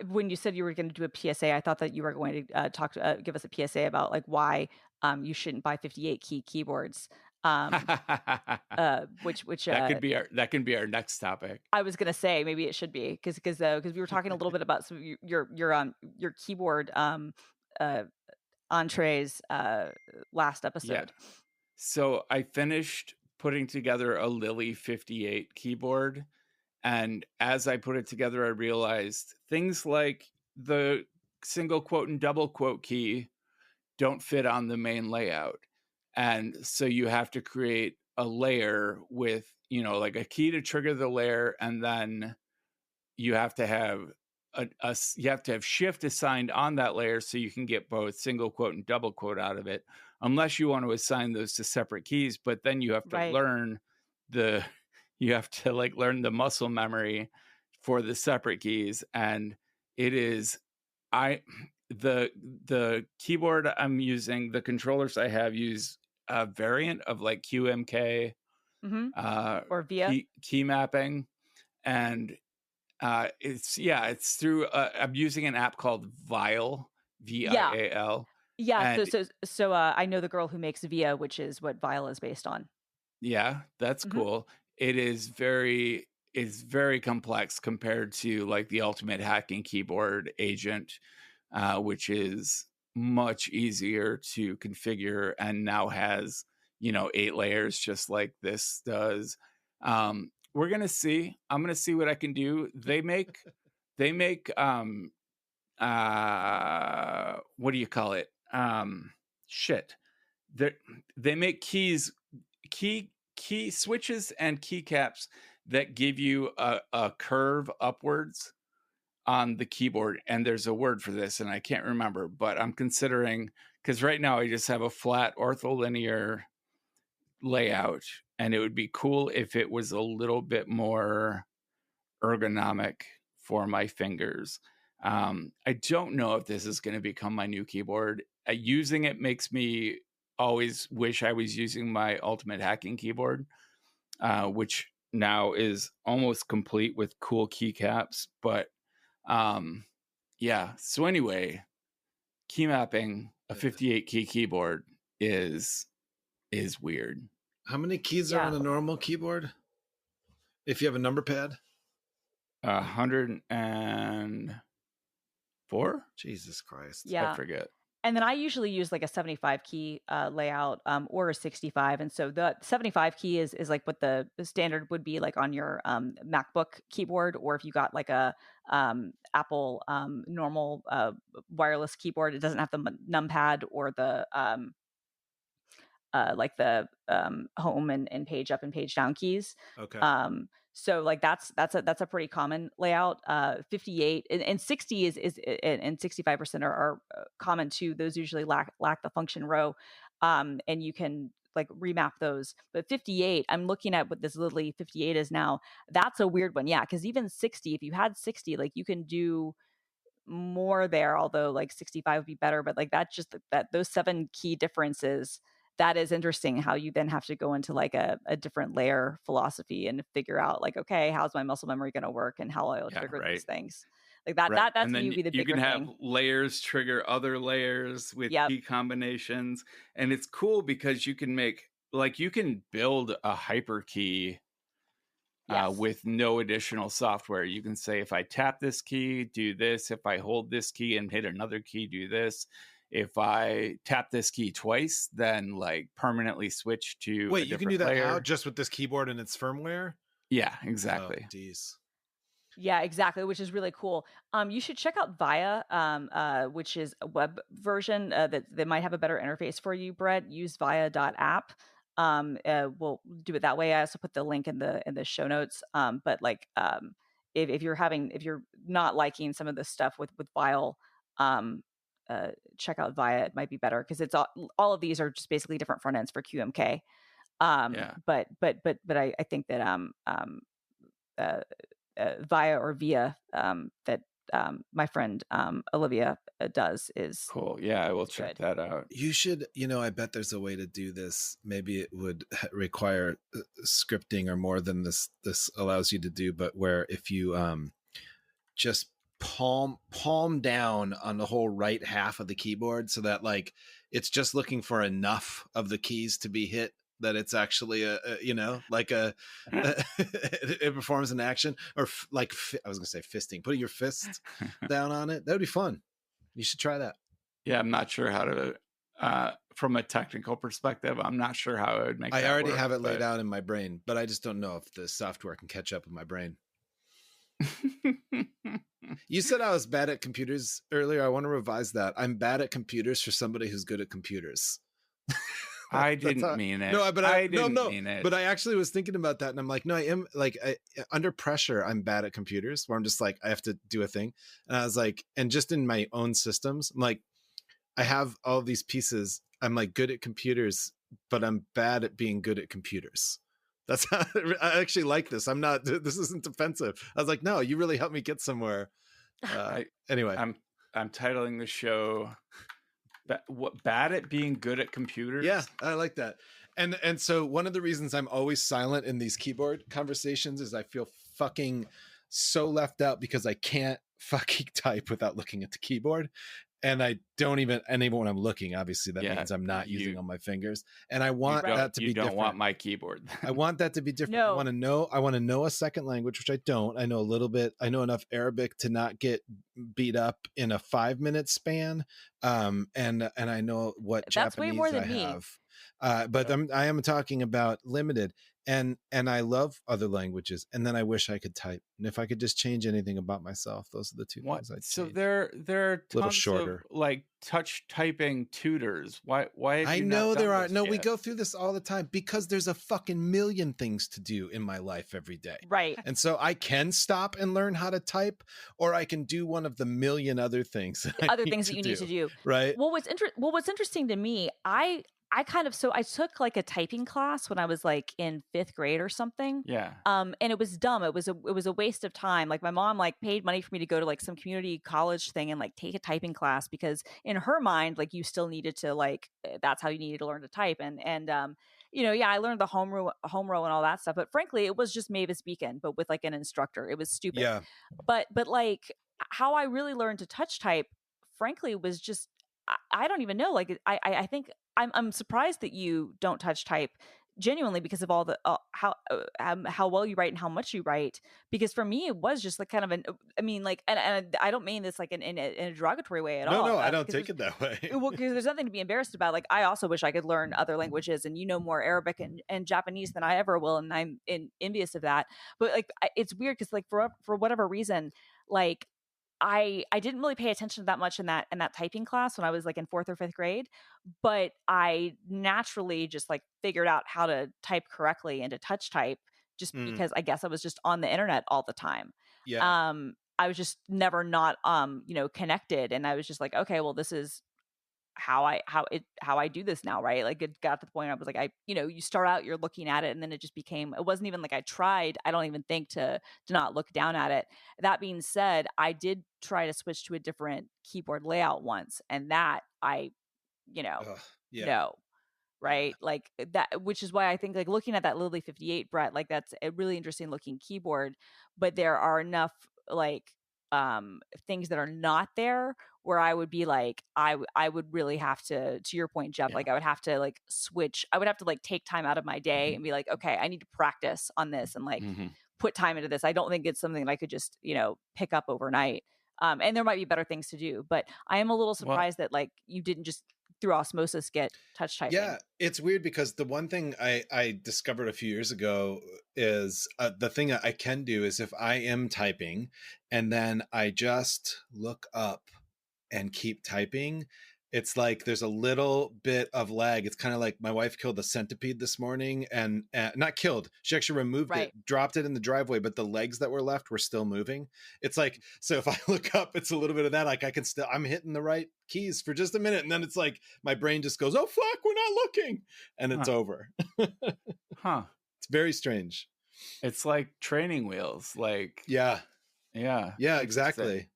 when you said you were going to do a PSA, I thought that you were going to give us a PSA about like why you shouldn't buy 58 key keyboards. Which that can be our next topic. I was gonna say maybe it should be because we were talking a little bit about some of your keyboard entrees last episode. Yeah. So I finished putting together a Lily 58 keyboard, and as I put it together, I realized things like the single quote and double quote key don't fit on the main layout. And so you have to create a layer with, like a key to trigger the layer. And then you have to have shift assigned on that layer so you can get both single quote and double quote out of it, unless you want to assign those to separate keys. But then you have to learn learn the muscle memory for the separate keys. And it is, the keyboard I'm using, the controllers I have use a variant of like QMK or Via key mapping, and it's through I'm using an app called Vial, Vial. Yeah. So I know the girl who makes Via, which is what Vial is based on. Yeah, that's cool. It is very complex compared to like the Ultimate Hacking Keyboard Agent, which is much easier to configure and now has 8 layers just like this does. We're gonna see. I'm gonna see what I can do. They make what do you call it? They make key switches and keycaps that give you a curve upwards on the keyboard, and there's a word for this and I can't remember, but I'm considering, because right now I just have a flat ortholinear layout, and it would be cool if it was a little bit more ergonomic for my fingers. I don't know if this is going to become my new keyboard. Using it makes me always wish I was using my Ultimate Hacking Keyboard, which now is almost complete with cool keycaps. But so anyway, key mapping a 58 key keyboard is weird. How many keys are on a normal keyboard if you have a number pad? 104. Jesus Christ. Yeah, I forget. And then I usually use like a 75 key layout or a 65. And so the 75 key is like what the standard would be like on your MacBook keyboard, or if you got like a Apple normal wireless keyboard, it doesn't have the numpad or the like the home and page up and page down keys. Okay. So like that's a pretty common layout. 58 and 60 is and 65% are common too. Those usually lack the function row, and you can like remap those. But 58, I'm looking at what this Lily 58 is now. That's a weird one, yeah. Because even 60, if you had 60, like you can do more there. Although like 65 would be better, but like that's just that those 7 key differences. That is interesting how you then have to go into like a different layer philosophy and figure out like, okay, how's my muscle memory going to work and how I'll trigger these things like that. Right. That's going to be the bigger thing. You can have layers trigger other layers with key combinations. And it's cool because you can you can build a hyper key with no additional software. You can say, if I tap this key, do this. If I hold this key and hit another key, do this. If I tap this key twice, then like permanently switch to. Wait, you can do that now just with this keyboard and its firmware? Yeah, exactly. Oh, geez. Yeah, exactly, which is really cool. You should check out Via, which is a web version that might have a better interface for you, Brett. Use via.app. We'll do it that way. I also put the link in the show notes. But like, if you're not liking some of the stuff with Vial, check out Via. It might be better because it's all of these are just basically different front ends for QMK. But I think that Via or Via that my friend Olivia does is cool. Yeah, I will check that out. You should, I bet there's a way to do this. Maybe it would require scripting or more than this allows you to do, but where if you just palm down on the whole right half of the keyboard, so that like it's just looking for enough of the keys to be hit that it's actually it performs an action, or I was gonna say fisting, putting your fist down on it. That would be fun. You should try that. Yeah, I'm not sure how to from a technical perspective, I'm not sure how I would make I that already work, have it laid out in my brain, but I just don't know if the software can catch up with my brain. You said I was bad at computers earlier. I want to revise that. I'm bad at computers for somebody who's good at computers. I didn't mean it. No, but I didn't mean it. But I actually was thinking about that, and I'm like, no, I am like under pressure. I'm bad at computers, where I'm just like, I have to do a thing, and I was like, and just in my own systems, I'm like, I have all these pieces. I'm like good at computers, but I'm bad at being good at computers. That's how I actually like this. I'm not. This isn't defensive. I was like, no, you really helped me get somewhere. Anyway, I'm titling the show "What Bad at Being Good at Computers." Yeah, I like that. And so one of the reasons I'm always silent in these keyboard conversations is I feel fucking so left out because I can't fucking type without looking at the keyboard. And I don't even, and even when I'm looking, obviously that means I'm not using all my fingers. And I want that to be different. You don't want my keyboard. I want that to be different. No. I want to know a second language, which I don't. I know a little bit. I know enough Arabic to not get beat up in a 5-minute span. And I know what That's Japanese way more than I me. have. But I am talking about limited. And I love other languages, and then I wish I could type. And if I could just change anything about myself, those are the two things I'd change. So there are tons of like touch typing tutors. Why I know there are. No, we go through this all the time because there's a fucking million things to do in my life every day. Right. And so I can stop and learn how to type, or I can do one of the million other things that you need to do. Right. Well, what's interesting to me, I took like a typing class when I was like in 5th grade or something. Yeah. And it was dumb. It was a waste of time. Like my mom like paid money for me to go to like some community college thing and like take a typing class because in her mind, like you still needed to like, that's how you needed to learn to type. And I learned the home row and all that stuff. But frankly, it was just Mavis Beacon, but with like an instructor. It was stupid. Yeah. But like how I really learned to touch type, frankly, was just, I don't even know. Like I think I'm surprised that you don't touch type genuinely because of all the how well you write and how much you write. Because for me, it was just like kind of and I don't mean this like in a derogatory way at all. No, I don't take it that way. Well, because there's nothing to be embarrassed about. Like I also wish I could learn other languages, and you know more Arabic and Japanese than I ever will, and I'm envious of that. But like it's weird because like for whatever reason, like I didn't really pay attention to that much in that typing class when I was like in 4th or 5th grade, but I naturally just like figured out how to type correctly and to touch type just because I guess I was just on the internet all the time. Yeah. I was just never not connected, and I was just like, okay, well, this is how I do this now, right? Like it got to the point I was like, you start out, you're looking at it, and then it just became, it wasn't even like I tried, I don't even think to not look down at it. That being said, I did try to switch to a different keyboard layout once, and that no, right? Like that, which is why I think like looking at that Lily 58, Brett, like that's a really interesting looking keyboard, but there are enough like things that are not there where I would be like, I would really have to your point, Jeff, like I would have to like switch. I would have to like take time out of my day and be like, okay, I need to practice on this and like put time into this. I don't think it's something that I could just, pick up overnight. And there might be better things to do, but I am a little surprised that like you didn't just through osmosis get touch typing. Yeah, it's weird because the one thing I discovered a few years ago is the thing I can do is if I am typing and then I just look up and keep typing, it's like there's a little bit of lag. It's kind of like my wife killed a centipede this morning and not killed. She actually removed it, dropped it in the driveway, but the legs that were left were still moving. It's like, so if I look up, it's a little bit of that. Like I'm hitting the right keys for just a minute. And then it's like, my brain just goes, oh, fuck, we're not looking. And it's over. It's very strange. It's like training wheels. Like, yeah, yeah, exactly.